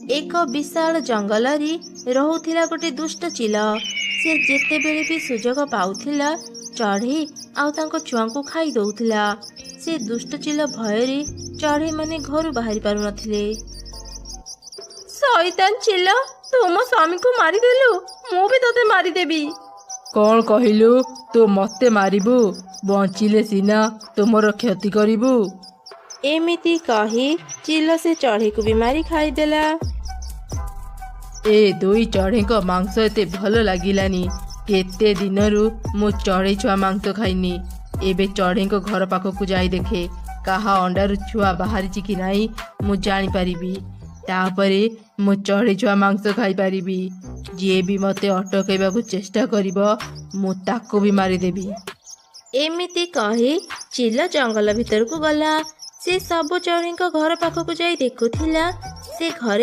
एक विशाल जंगल रहुथिला गोटे दुष्ट चिल। से जेतेबेले भी सुजोग पाउथिला चढ़ई आउ तांको छुआंकु खाई दउथिला। से दुष्ट चिल भयरे चढ़ई माने घरु बाहरी पारु नथिले। शैतान चिल, तू मो स्वामी को मारिदेलु, मु भी तोते मारिदेबी। कौन कहिलु तू मते मारिबु? बंचिले सिना तुमर क्षति करिबु। एमिति कही चिल से चढ़ई को भी मारी खाईदेला। ए दुई चढ़ई को मांस एते भल लागिलानी। केते दिनरु मु चढ़ई छुआ मांस खाइनी। एबे चढ़ई को घर पाखकु जाई देखे काहा अंडारु छुआ बाहरी कि नाही मु जानी पारिबी। तापरे मु चढ़ई छुआ मांस खाई पारिबी। जे भी मते अटकेबाकु चेष्टा करिबो मु ताको भी मारिदेबी। एमिति कही चिल जंगल भितर को गला। से सब चढ़ई घर पाखकु जाई देखुथिला। से घरे